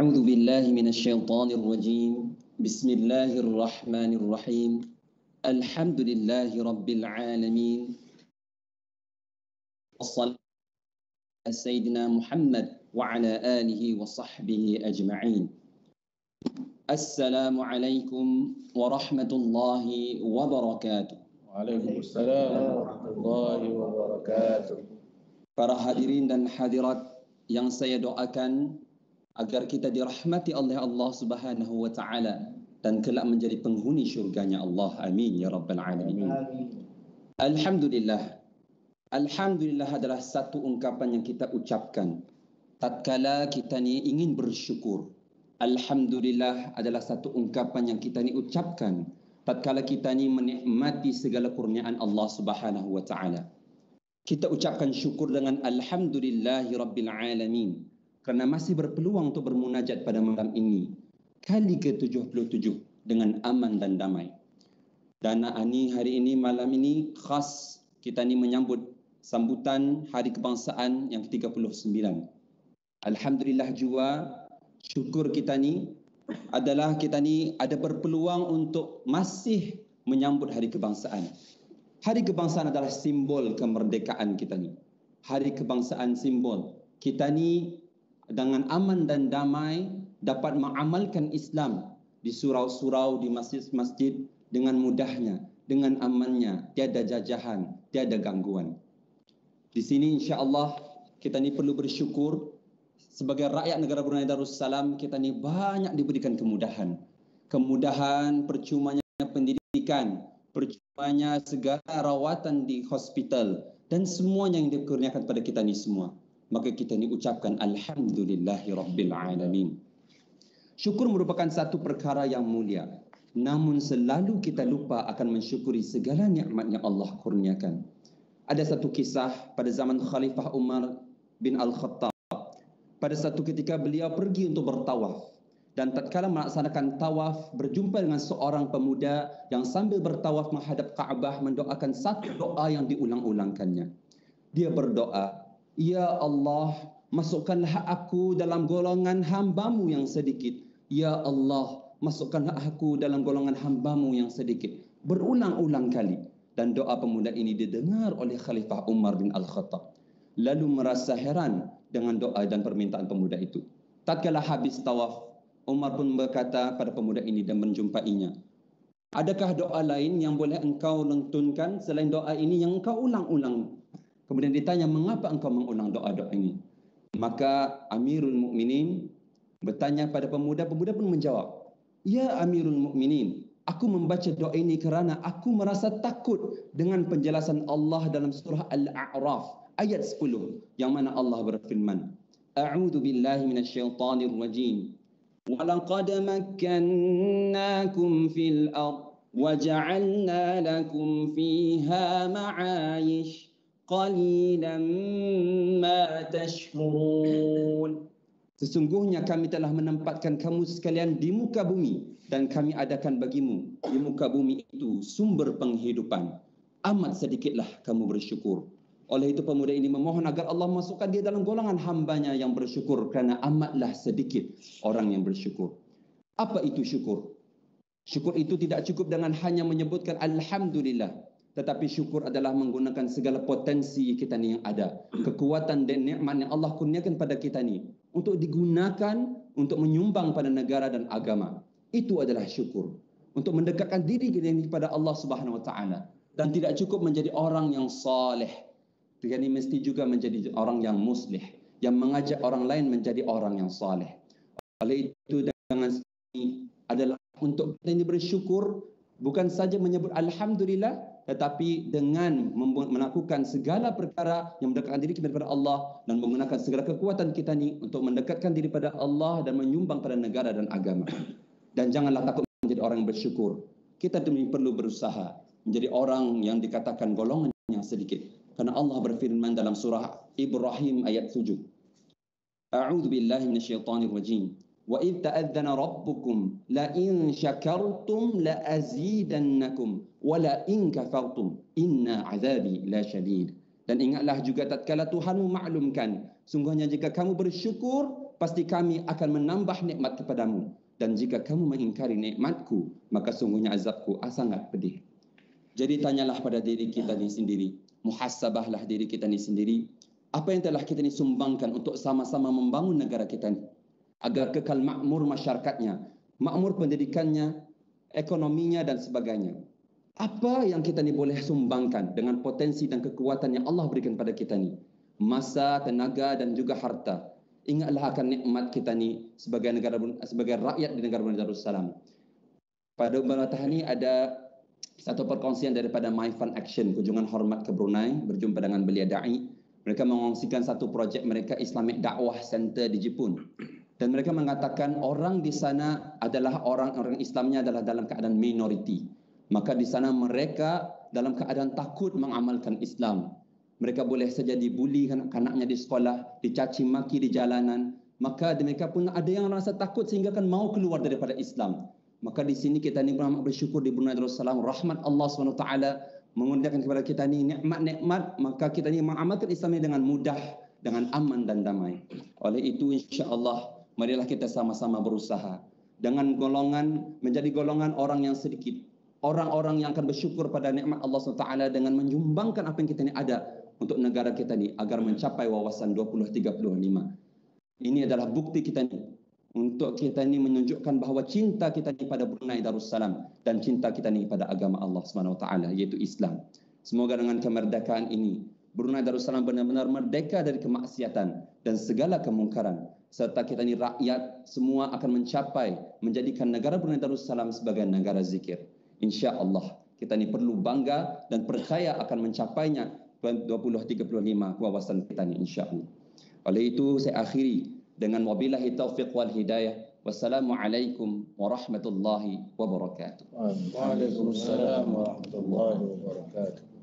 أعوذ بالله من الشيطان الرجيم بسم الله الرحمن الرحيم الحمد لله رب العالمين والصلاة على سيدنا محمد وعلى آله وصحبه أجمعين السلام عليكم ورحمة الله وبركاته. Waalaikumsalam warahmatullahi wabarakatuh. Para hadirin dan hadirat yang saya doakan agar kita dirahmati oleh Allah Subhanahu wa taala dan kelak menjadi penghuni syurganya Allah. Amin ya rabbal alamin. Alhamdulillah. Alhamdulillah adalah satu ungkapan yang kita ucapkan tatkala kita ni ingin bersyukur. Alhamdulillah adalah satu ungkapan yang kita ni ucapkan tatkala kita ni menikmati segala kurniaan Allah Subhanahu wa taala. Kita ucapkan syukur dengan alhamdulillahi rabbil alamin kerana masih berpeluang untuk bermunajat pada malam ini kali ke-77 dengan aman dan damai. Dan hari ini malam ini khas kita ni menyambut sambutan Hari Kebangsaan yang ke-39. Alhamdulillah jua syukur kita ni adalah kita ni ada berpeluang untuk masih menyambut Hari Kebangsaan. Hari Kebangsaan adalah simbol kemerdekaan kita ni. Hari Kebangsaan simbol kita ni dengan aman dan damai dapat mengamalkan Islam di surau-surau, di masjid-masjid dengan mudahnya, dengan amannya, tiada jajahan, tiada gangguan. Di sini insya-Allah kita ni perlu bersyukur sebagai rakyat negara Brunei Darussalam. Kita ni banyak diberikan kemudahan. Kemudahan percumanya pendidikan, percumanya segala rawatan di hospital dan semuanya yang dikurniakan pada kita ni semua. Maka kita ni ucapkan alhamdulillahi rabbil alamin. Syukur merupakan satu perkara yang mulia. Namun selalu kita lupa akan mensyukuri segala nikmat yang Allah kurniakan. Ada satu kisah pada zaman Khalifah Umar bin Al-Khattab. Pada satu ketika beliau pergi untuk bertawaf. Dan tatkala melaksanakan tawaf, berjumpa dengan seorang pemuda yang sambil bertawaf menghadap Kaabah mendoakan satu doa yang diulang-ulangkannya. Dia berdoa, "Ya Allah, masukkanlah aku dalam golongan hamba-Mu yang sedikit. Ya Allah, masukkanlah aku dalam golongan hamba-Mu yang sedikit." Berulang-ulang kali. Dan doa pemuda ini didengar oleh Khalifah Umar bin Al-Khattab. Lalu merasa heran dengan doa dan permintaan pemuda itu. Tatkala habis tawaf, Umar pun berkata pada pemuda ini dan menjumpainya, "Adakah doa lain yang boleh engkau lantunkan selain doa ini yang engkau ulang-ulang?" Kemudian ditanya, "Mengapa engkau mengulang doa-doa ini?" Maka Amirul Mukminin bertanya pada pemuda, pemuda pun menjawab, "Ya Amirul Mukminin, aku membaca doa ini kerana aku merasa takut dengan penjelasan Allah dalam surah Al-A'raf ayat 10 yang mana Allah berfirman, A'udzu billahi minasyaitonir rajim. Wa laqad makkannakum fil ard wa ja'alna lakum fiha ma'ayish qalilan ma tashkurun." Sesungguhnya kami telah menempatkan kamu sekalian di muka bumi dan kami adakan bagimu di muka bumi itu sumber penghidupan. Amat sedikitlah kamu bersyukur. Oleh itu pemuda ini memohon agar Allah masukkan dia dalam golongan hambanya yang bersyukur kerana amatlah sedikit orang yang bersyukur. Apa itu syukur? Syukur itu tidak cukup dengan hanya menyebutkan Alhamdulillah. Tetapi syukur adalah menggunakan segala potensi kita ni yang ada. Kekuatan dan nikmat yang Allah kurniakan pada kita ni. Untuk digunakan untuk menyumbang pada negara dan agama. Itu adalah syukur. Untuk mendekatkan diri kita kepada Allah Subhanahu Wa Taala. Dan tidak cukup menjadi orang yang saleh. Kita ni mesti juga menjadi orang yang muslih. Yang mengajak orang lain menjadi orang yang saleh. Oleh itu dengan ini adalah untuk kita ini bersyukur. Bukan saja menyebut Alhamdulillah, tetapi dengan melakukan segala perkara yang mendekatkan diri kita kepada Allah dan menggunakan segala kekuatan kita ni untuk mendekatkan diri pada Allah dan menyumbang pada negara dan agama. Dan janganlah takut menjadi orang yang bersyukur. Kita demi perlu berusaha menjadi orang yang dikatakan golongan yang sedikit. Karena Allah berfirman dalam surah Ibrahim ayat 7. A'udzu billahi minasyaitonir rajim. Wa idh ta'adzana rabbukum la in syakartum la azidannakum wa la in kafartum inna 'adzabi la syadid. Dan ingatlah juga tatkala Tuhanmu maklumkan, sungguhnya jika kamu bersyukur, pasti kami akan menambah nikmat kepadamu. Dan jika kamu mengingkari nikmatku, maka sungguhnya azabku sangat pedih. Jadi tanyalah pada diri kita ini sendiri, muhasabahlah diri kita ini sendiri, apa yang telah kita ini sumbangkan untuk sama-sama membangun negara kita ini, agar kekal makmur masyarakatnya, makmur pendidikannya, ekonominya dan sebagainya. Apa yang kita ni boleh sumbangkan dengan potensi dan kekuatan yang Allah berikan pada kita ni, masa, tenaga dan juga harta. Ingatlah akan nikmat kita ni sebagai rakyat di negara Darussalam. Pada beberapa hari ini ada satu perkongsian daripada My Fund Action, kunjungan hormat ke Brunei, berjumpa dengan belia dai. Mereka mengongsikan satu projek mereka, Islamic Dakwah Center di Jepun. Dan mereka mengatakan orang di sana adalah orang Islamnya adalah dalam keadaan minoriti. Maka di sana mereka dalam keadaan takut mengamalkan Islam. Mereka boleh saja dibuli anak-anaknya di sekolah, dicaci maki di jalanan. Maka mereka pun ada yang rasa takut sehingga kan mau keluar daripada Islam. Maka di sini kita ni bersyukur di Brunei Darussalam, rahmat Allah SWT mengurniakan kepada kita ni nikmat-nikmat, maka kita ni mengamalkan Islam ini dengan mudah, dengan aman dan damai. Oleh itu insya-Allah marilah kita sama-sama berusaha dengan menjadi golongan orang yang sedikit, orang-orang yang akan bersyukur pada nikmat Allah SWT dengan menyumbangkan apa yang kita ni ada untuk negara kita ni agar mencapai wawasan 2035. Ini adalah bukti kita ni untuk kita ni menunjukkan bahawa cinta kita ni pada Brunei Darussalam dan cinta kita ni pada agama Allah SWT, iaitu Islam. Semoga dengan kemerdekaan ini Brunei Darussalam benar-benar merdeka dari kemaksiatan dan segala kemungkaran, serta kita ni rakyat semua akan mencapai menjadikan negara Brunei Darussalam sebagai negara zikir. Insya-Allah kita ni perlu bangga dan percaya akan mencapainya 2035 wawasan kita ni insya-Allah. Oleh itu saya akhiri dengan wabillahi taufiq wal hidayah. Wassalamualaikum warahmatullahi wabarakatuh. Waalaikumsalam warahmatullahi wabarakatuh.